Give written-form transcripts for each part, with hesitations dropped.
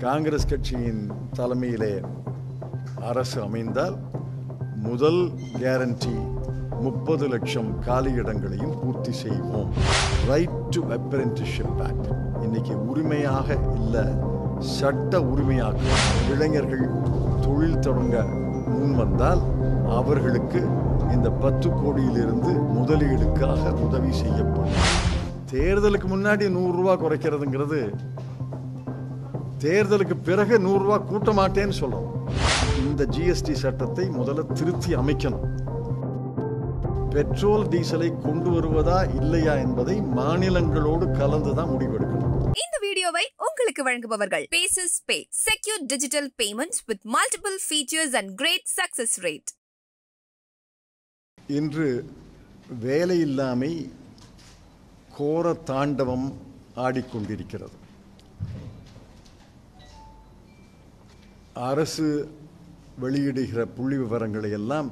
காங்கிரஸ் கட்சியின் தலைமையிலே அரசு அமைந்தால் முதல் கேரண்டி 30 லட்சம் காலியிடங்களையும் பூர்த்தி செய்வோம். ரைட் டு அப்ரெண்டிஸ்ஷிப் ஆக்ட் இன்னைக்கு உரிமையாக இல்லை, சட்ட உரிமையாக. இளைஞர்கள் தொழில் தொடங்க முன் வந்தால் அவர்களுக்கு இந்த 10 கோடியிலிருந்து முதலீடுக்காக உதவி செய்யப்படும். தேர்தலுக்கு முன்னாடி 100 ரூபா குறைக்கிறதுங்கிறது தேர்தலுக்கு பிறகு 100 ரூபா கூட்ட மாட்டேன்னு சொல்றோம். இந்த ஜிஎஸ்டி சட்டத்தை முதல்ல திருத்தி அமைக்கணும். பெட்ரோல் டீசலை கொண்டு வருவதா இல்லையா என்பதை மாநிலங்களோடு கலந்துதான் முடிவெடுக்கணும். இந்த வீடியோவை உங்களுக்கு வழங்குபவர்கள் Paysys Pay, secure digital payments with multiple features and great success rate. இன்று வேலையில்லாமை கோர தாண்டவம் ஆடிக்கொண்டிருக்கிறது. அரசு வெளியிடுகிற புள்ளி விவரங்களை எல்லாம்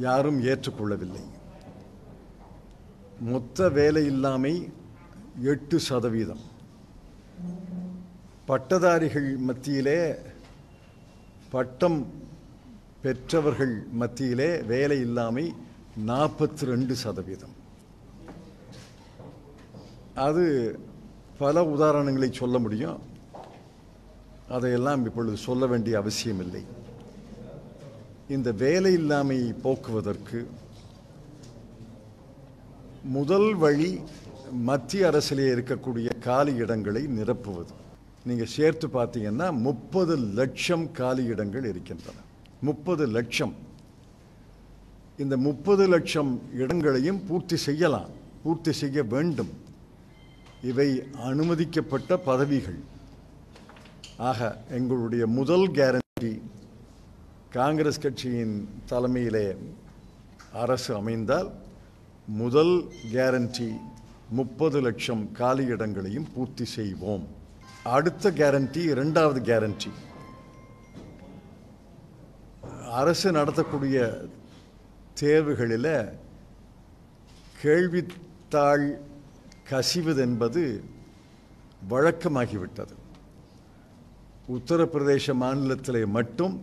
யாரும் ஏற்றுக்கொள்ளவில்லை. மொத்த வேலையில்லாமை 8%. பட்டதாரிகள் மத்தியிலே, பட்டம் பெற்றவர்கள் மத்தியிலே வேலையில்லாமை 42%. அது பல உதாரணங்களை சொல்ல முடியும். அதையெல்லாம் இப்பொழுது சொல்ல வேண்டிய அவசியமில்லை. இந்த வேலையில்லாமையை போக்குவதற்கு முதல் வழி மத்திய அரசிலே இருக்கக்கூடிய காலி இடங்களை நிரப்புவது. நீங்கள் சேர்த்து பார்த்தீங்கன்னா 30 லட்சம் காலி இடங்கள் இருக்கின்றன. 30 லட்சம். இந்த 30 லட்சம் இடங்களையும் பூர்த்தி செய்யலாம், பூர்த்தி செய்ய வேண்டும். இவை அனுமதிக்கப்பட்ட பதவிகள். ஆக எங்களுடைய முதல் கேரண்டி, காங்கிரஸ் கட்சியின் தலைமையிலே அரசு அமைந்தால் முதல் கேரண்டி 30 லட்சம் காலி இடங்களையும் பூர்த்தி செய்வோம். அடுத்த கேரண்டி, இரண்டாவது கேரண்டி, அரசு நடத்தக்கூடிய தேர்வுகளில் கேள்வித்தாள் கசிவது என்பது வழக்கமாகிவிட்டது. உத்தரப்பிரதேச மாநிலத்திலே மட்டும்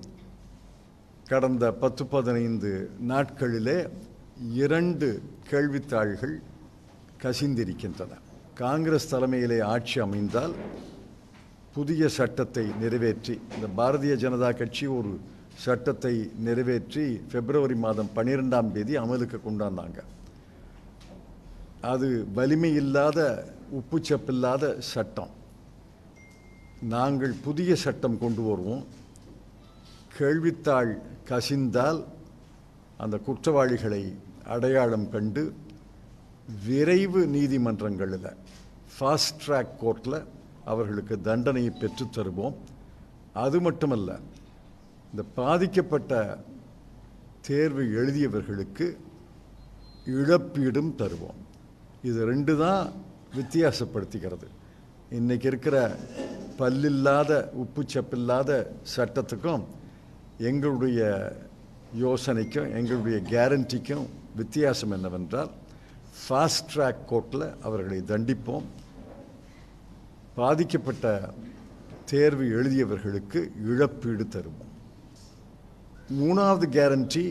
கடந்த 10-15 நாட்களிலே 2 கேள்வித்தாள்கள் கசிந்திருக்கின்றன. காங்கிரஸ் தலைமையிலே ஆட்சி அமைந்தால் புதிய சட்டத்தை நிறைவேற்றி, இந்த பாரதிய ஜனதா கட்சி ஒரு சட்டத்தை நிறைவேற்றி பிப்ரவரி மாதம் 12ஆம் தேதி அமலுக்கு கொண்டாந்தாங்க. அது வலிமை இல்லாத, உப்புச்சப்பில்லாத சட்டம். நாங்கள் புதிய சட்டம் கொண்டு வருவோம். கேள்வித்தாள் கசிந்தால் அந்த குற்றவாளிகளை அடையாளம் கண்டு விரைவு நீதிமன்றங்களில், ஃபாஸ்ட் ட்ராக் கோர்ட்டில் அவர்களுக்கு தண்டனையை பெற்றுத் தருவோம். அது மட்டுமல்ல, இந்த பாதிக்கப்பட்ட தேர்வு எழுதியவர்களுக்கு இழப்பீடும் தருவோம். இது 2 தான் வித்தியாசப்படுத்திக்கிறது. இன்றைக்கி இருக்கிற பல்லில்லாத, உப்புச்சப்பில்லாத சட்டத்துக்கும் எங்களுடைய யோசனைக்கும் எங்களுடைய கேரண்டிக்கும் வித்தியாசம் என்னவென்றால், ஃபாஸ்ட் ட்ராக் கோர்ட்டில் அவர்களை தண்டிப்போம். பாதிக்கப்பட்ட தேர்வு எழுதியவர்களுக்கு இழப்பீடு தருவோம். மூணாவது guarantee,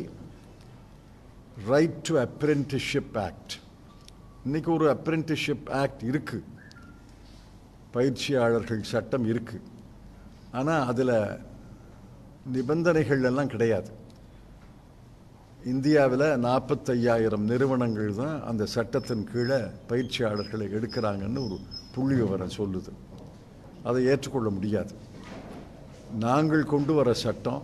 right to apprenticeship act. இன்றைக்கி ஒரு அப்ரெண்டிஸ்ஷிப் ஆக்ட் இருக்குது, பயிற்சியாளர்கள் சட்டம் இருக்குது. ஆனால் அதில் நிபந்தனைகள் எல்லாம் கிடையாது. இந்தியாவில் 45,000 நிறுவனங்கள் தான் அந்த சட்டத்தின் கீழே பயிற்சியாளர்களை எடுக்கிறாங்கன்னு ஒரு புள்ளி விவரம் சொல்லுது. அதை ஏற்றுக்கொள்ள முடியாது. நாங்கள் கொண்டு வர சட்டம்,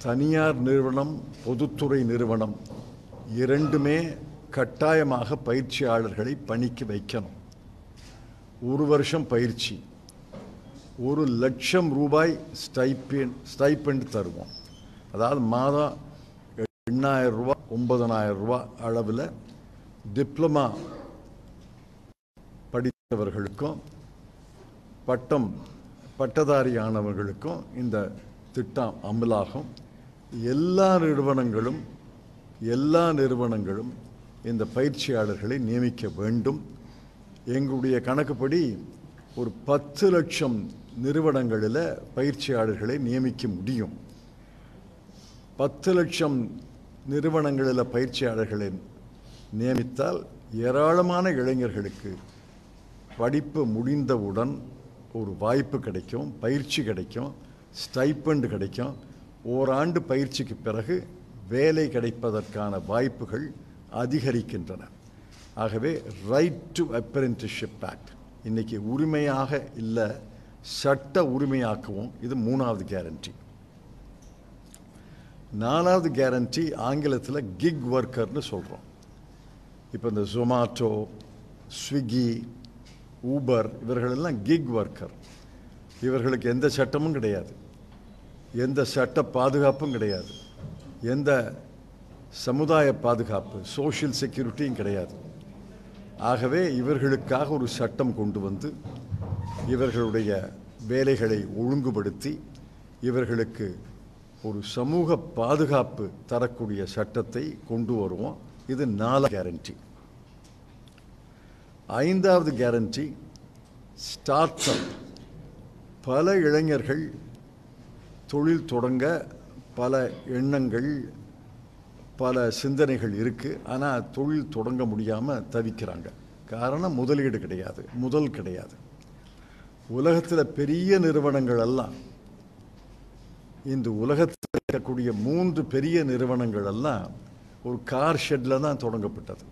தனியார் நிறுவனம், பொதுத்துறை நிறுவனம் இரண்டுமே கட்டாயமாக பயிற்சியாளர்களை பணிக்கு வைக்கணும். 1 வருஷம் பயிற்சி, 1 லட்சம் ரூபாய் ஸ்டைப்பெண்ட் தருவோம். அதாவது மாதம் 8,000 ரூபா 9,000 ரூபா அளவில் டிப்ளமா படித்தவர்களுக்கும் பட்டதாரியானவர்களுக்கும் இந்த திட்டம் அமலாகும். எல்லா நிறுவனங்களும் இந்த பயிற்சியாளர்களை நியமிக்க வேண்டும். எங்களுடைய கணக்குப்படி ஒரு 10 லட்சம் நிறுவனங்களில் பயிற்சியாளர்களை நியமிக்க முடியும். 10 லட்சம் நிறுவனங்களில் பயிற்சியாளர்களை நியமித்தால் ஏராளமான இளைஞர்களுக்கு படிப்பு முடிந்தவுடன் ஒரு வாய்ப்பு கிடைக்கும், பயிற்சி கிடைக்கும், ஸ்டைப்பண்ட் கிடைக்கும். ஓராண்டு பயிற்சிக்கு பிறகு வேலை கிடைப்பதற்கான வாய்ப்புகள் அதிகரிக்கின்றன. ஆகவே ரைட் டு அப்ரெண்டிஸ்ஷிப் ஆக்ட் இன்னைக்கு உரிமையாக இல்லை, சட்ட உரிமையாக்கவும். இது 3வது கேரண்டி. 4வது கேரண்டி ஆங்கிலத்தில் கிக் ஒர்க்கர்னு சொல்கிறோம். இப்போ இந்த ஜொமாட்டோ, ஸ்விக்கி, ஊபர் இவர்களெல்லாம் கிக் ஒர்க்கர். இவர்களுக்கு எந்த சட்டமும் கிடையாது, எந்த சட்ட பாதுகாப்பும் கிடையாது, எந்த சமுதாய பாதுகாப்பு சோஷியல் செக்யூரிட்டியும் கிடையாது. ஆகவே இவர்களுக்காக ஒரு சட்டம் கொண்டு வந்து இவர்களுடைய வேலைகளை ஒழுங்குபடுத்தி இவர்களுக்கு ஒரு சமூக பாதுகாப்பு தரக்கூடிய சட்டத்தை கொண்டு வருவோம். இது 4வது கேரண்டி. 5வது கேரண்டி ஸ்டார்ட் அப். பல இளைஞர்கள் தொழில் தொடங்க பல எண்ணங்கள், பல சிந்தனைகள் இருக்குது. ஆனால் தொழில் தொடங்க முடியாமல் தவிக்கிறாங்க. காரணம் முதலீடு கிடையாது, முதல் கிடையாது. உலகத்தில் பெரிய நிறுவனங்கள் எல்லாம், இந்த உலகத்தில் இருக்கக்கூடிய 3 பெரிய நிறுவனங்கள் எல்லாம் ஒரு கார் ஷெட்டில் தான் தொடங்கப்பட்டது.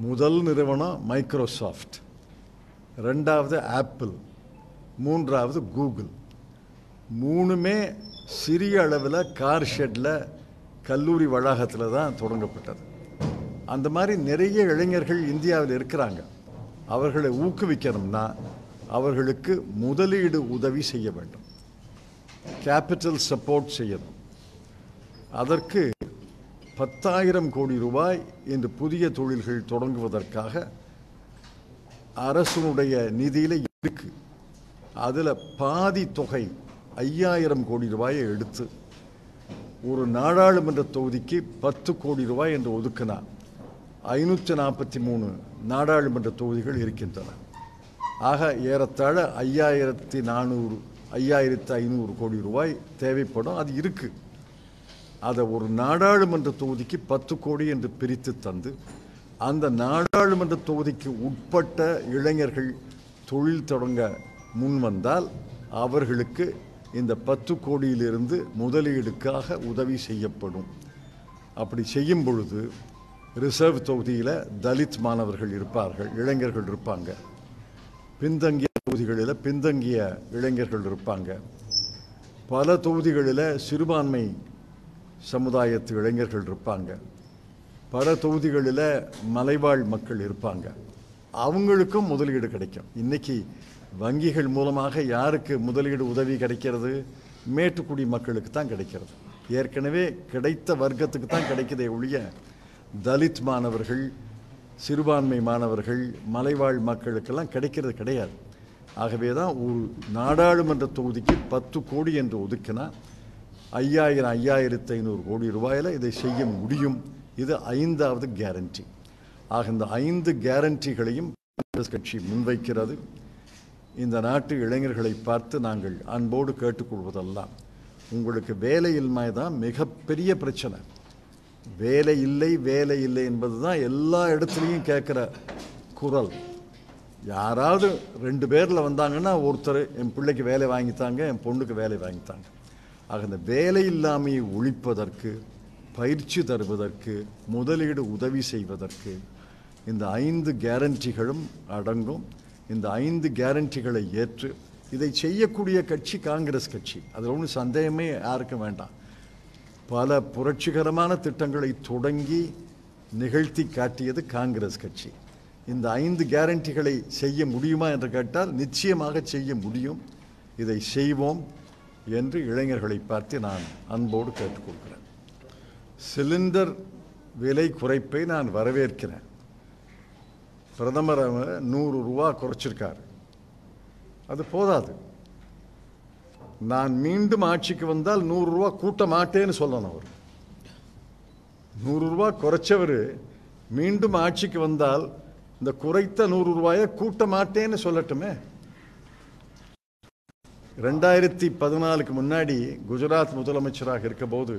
முதல் நிறுவனம் மைக்ரோசாஃப்ட், 2வது ஆப்பிள், 3வது கூகுள். 3மே சிறிய அளவில் கார் ஷெட்டில் கல்லூரி வளாகத்தில் தான் தொடங்கப்பட்டது. அந்த மாதிரி நிறைய இளைஞர்கள் இந்தியாவில் இருக்கிறாங்க. அவர்களை ஊக்குவிக்கணும்னா அவர்களுக்கு முதலீடு உதவி செய்ய வேண்டும், கேபிட்டல் சப்போர்ட் செய்யணும். அதற்கு 10,000 கோடி ரூபாய் இந்த புதிய தொழில்கள் தொடங்குவதற்காக அரசுடைய நிதியில் இருக்கு. அதில் பாதி தொகை 5,000 கோடி ரூபாயை எடுத்து ஒரு நாடாளுமன்ற தொகுதிக்கு 10 கோடி ரூபாய் என்று ஒதுக்கினார். 543 நாடாளுமன்ற தொகுதிகள் இருக்கின்றன. ஆக ஏறத்தாழ 5,500 கோடி ரூபாய் தேவைப்படும். அது இருக்கு. அதை ஒரு நாடாளுமன்ற தொகுதிக்கு 10 கோடி என்று பிரித்து தந்து அந்த நாடாளுமன்ற தொகுதிக்கு உட்பட்ட இளைஞர்கள் தொழில் தொடங்க முன் வந்தால் அவர்களுக்கு இந்த 10 கோடியிலிருந்து முதலீடுக்காக உதவி செய்யப்படும். அப்படி செய்யும் பொழுது ரிசர்வ் தொகுதியில் தலித் மாணவர்கள் இருப்பார்கள், இளைஞர்கள் இருப்பாங்க. பின்தங்கிய தொகுதிகளில் பின்தங்கிய இளைஞர்கள் இருப்பாங்க. பல தொகுதிகளில் சிறுபான்மை சமுதாயத்து இளைஞர்கள் இருப்பாங்க. பல தொகுதிகளில் மலைவாழ் மக்கள் இருப்பாங்க. அவங்களுக்கும் முதலீடு கிடைக்கும். இன்னைக்கு வங்கிகள் மூலமாக யாருக்கு முதலீடு உதவி கிடைக்கிறது? மேட்டுக்குடி மக்களுக்கு தான் கிடைக்கிறது. ஏற்கனவே கிடைத்த வர்க்கத்துக்கு தான் கிடைக்கிறதே ஒழிய தலித் மாணவர்கள், சிறுபான்மை மாணவர்கள், மலைவாழ் மக்களுக்கெல்லாம் கிடைக்கிறது கிடையாது. ஆகவே தான் ஒரு நாடாளுமன்ற தொகுதிக்கு 10 கோடி என்று ஒதுக்கினா 5,500 கோடி ரூபாயில் இதை செய்ய முடியும். இது 5வது கேரண்டி. ஆக இந்த 5 கேரண்டிகளையும் காங்கிரஸ் கட்சி முன்வைக்கிறது. இந்த நாட்டு இளைஞர்களை பார்த்து நாங்கள் அன்போடு கேட்டுக்கொள்வதெல்லாம், உங்களுக்கு வேலையின்மை தான் மிகப்பெரிய பிரச்சனை. வேலை இல்லை வேலை இல்லை என்பது தான் எல்லா இடத்துலையும் கேட்குற குரல். யாராவது 2 பேரில் வந்தாங்கன்னா ஒருத்தர் என் பிள்ளைக்கு வேலை வாங்கித்தாங்க, என் பொண்ணுக்கு வேலை வாங்கித்தாங்க. ஆக இந்த வேலை இல்லாமையை ஒழிப்பதற்கு, பயிற்சி தருவதற்கு, முதலீடு உதவி செய்வதற்கு இந்த 5 கேரண்டிகளும் அடங்கும். இந்த 5 கேரண்டிகளை ஏற்று இதை செய்யக்கூடிய கட்சி காங்கிரஸ் கட்சி. அதில் ஒன்றும் சந்தேகமே யாருக்கும் வேண்டாம். பல புரட்சிகரமான திட்டங்களை தொடங்கி நிகழ்த்தி காட்டியது காங்கிரஸ் கட்சி. இந்த 5 கேரண்டிகளை செய்ய முடியுமா என்று கேட்டால் நிச்சயமாக செய்ய முடியும். இதை செய்வோம் என்று இளைஞர்களை பார்த்து நான் அன்போடு கேட்டுக்கொள்கிறேன். சிலிண்டர் விலை குறைப்பை நான் வரவேற்கிறேன். பிரதமர் 100 ரூபா குறைச்சிருக்காரு. அது போதாது. நான் மீண்டும் ஆட்சிக்கு வந்தால் 100 ரூபா கூட்ட மாட்டேன்னு சொல்லணும். அவர் 100 ரூபா குறைச்சவர் மீண்டும் ஆட்சிக்கு வந்தால் இந்த குறைத்த 100 ரூபாயை கூட்ட மாட்டேன்னு சொல்லட்டுமே. 2014க்கு முன்னாடி குஜராத் முதலமைச்சராக இருக்கபோது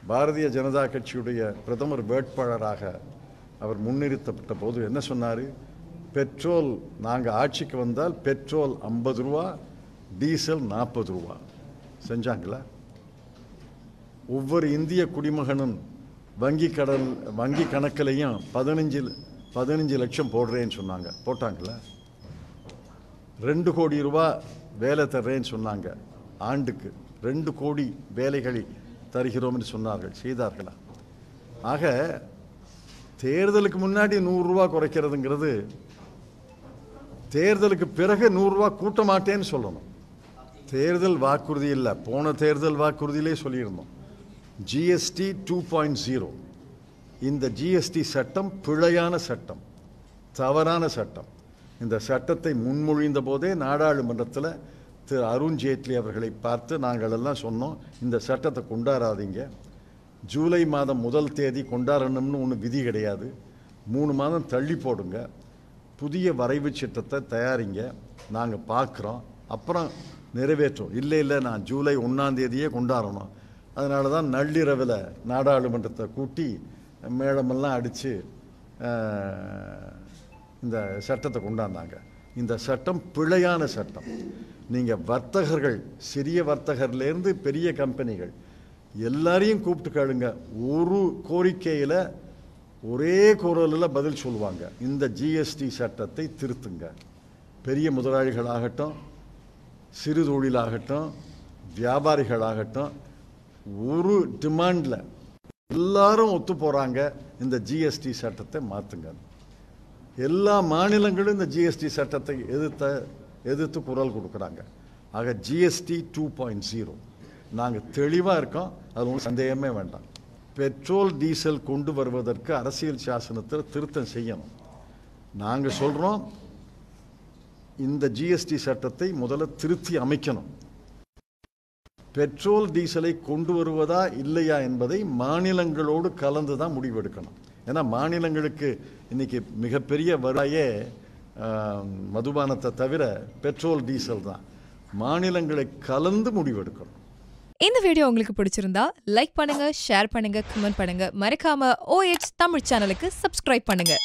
பாரதிய ஜனதா கட்சியுடைய பிரதமர் வேட்பாளராக அவர் முன்னிறுத்தப்பட்ட போது என்ன சொன்னார்? பெட்ரோல் நாங்கள் ஆட்சிக்கு வந்தால் பெட்ரோல் 50 ரூபா, டீசல் 40 ரூபா. செஞ்சாங்களா? ஒவ்வொரு இந்திய குடிமகனும் வங்கி கணக்கிலையும் 15 லட்சம் போடுறேன்னு சொன்னாங்க. போட்டாங்களா? 2 கோடி ரூபா வேலை தர்றேன்னு சொன்னாங்க. ஆண்டுக்கு 2 கோடி வேலைகளை தருகிறோம் என்று சொன்னார்கள். செய்தார்களா? ஆக தேர்தலுக்கு முன்னாடி 100 ரூபா குறைக்கிறதுங்கிறது தேர்தலுக்கு பிறகு 100 ரூபா கூட்ட மாட்டேன்னு சொல்லணும். தேர்தல் வாக்குறுதி இல்லை, போன தேர்தல் வாக்குறுதியிலே சொல்லியிருந்தோம். ஜிஎஸ்டி 2.0. இந்த ஜிஎஸ்டி சட்டம் பிழையான சட்டம், தவறான சட்டம். இந்த சட்டத்தை முன்மொழிந்த போதே நாடாளுமன்றத்தில் திரு அருண் ஜேட்லி அவர்களை பார்த்து நாங்கள் எல்லாம் சொன்னோம், இந்த சட்டத்தை கொண்டாடாதீங்க. ஜூலை மாதம் 1 தேதி கொண்டாடணும்னு ஒன்று விதி கிடையாது. 3 மாதம் தள்ளி போடுங்க, புதிய வரைவு சட்டத்தை தயாரிங்க, நாங்கள் பார்க்குறோம், அப்புறம் நிறைவேற்றோம். இல்லை நான் ஜூலை 1ஆம் தேதியே கொண்டாடணும். அதனால தான் நள்ளிரவில் நாடாளுமன்றத்தை கூட்டி மேளமெல்லாம் அடித்து இந்த சட்டத்தை கொண்டாந்தாங்க. இந்த சட்டம் பிழையான சட்டம். நீங்கள் வர்த்தகர்கள், சிறிய வர்த்தகர்லேருந்து பெரிய கம்பெனிகள் எல்லாரையும் கூப்பிட்டு கேளுங்க, ஒரு கோரிக்கையில் ஒரே குரலில் பதில் சொல்லுவாங்க, இந்த ஜிஎஸ்டி சட்டத்தை திருத்துங்க. பெரிய முதலாளிகளாகட்டும், சிறு தொழிலாகட்டும், வியாபாரிகளாகட்டும், ஒரு டிமாண்டில் எல்லாரும் ஒத்து போகிறாங்க, இந்த ஜிஎஸ்டி சட்டத்தை மாற்றுங்க. எல்லா மாநிலங்களும் இந்த ஜிஎஸ்டி சட்டத்தை எதிர்த்து குரல் கொடுக்குறாங்க. ஆக ஜிஎஸ்டி 2.0 நாங்கள் தெளிவாக இருக்கோம், அது ஒன்றும் சந்தேகமே வேண்டாம். பெட்ரோல் டீசல் கொண்டு வருவதற்கு அரசியல் சாசனத்தில் திருத்தம் செய்யணும். நாங்கள் சொல்கிறோம், இந்த ஜிஎஸ்டி சட்டத்தை முதல்ல திருத்தி அமைக்கணும். பெட்ரோல் டீசலை கொண்டு வருவதா இல்லையா என்பதை மாநிலங்களோடு கலந்து தான் முடிவெடுக்கணும். ஏன்னா மாநிலங்களுக்கு இன்னைக்கு மிகப்பெரிய வருவாயே மதுபானத்தை தவிர பெட்ரோல் டீசல் தான். மாநிலங்களை கலந்து முடிவெடுக்கணும். இந்த வீடியோ உங்களுக்கு பிடிச்சிருந்தா லைக் பண்ணுங்க, ஷேர் பண்ணுங்க, கமெண்ட் பண்ணுங்க. மறக்காம OH தமிழ் சேனலுக்கு சப்ஸ்கிரைப் பண்ணுங்க.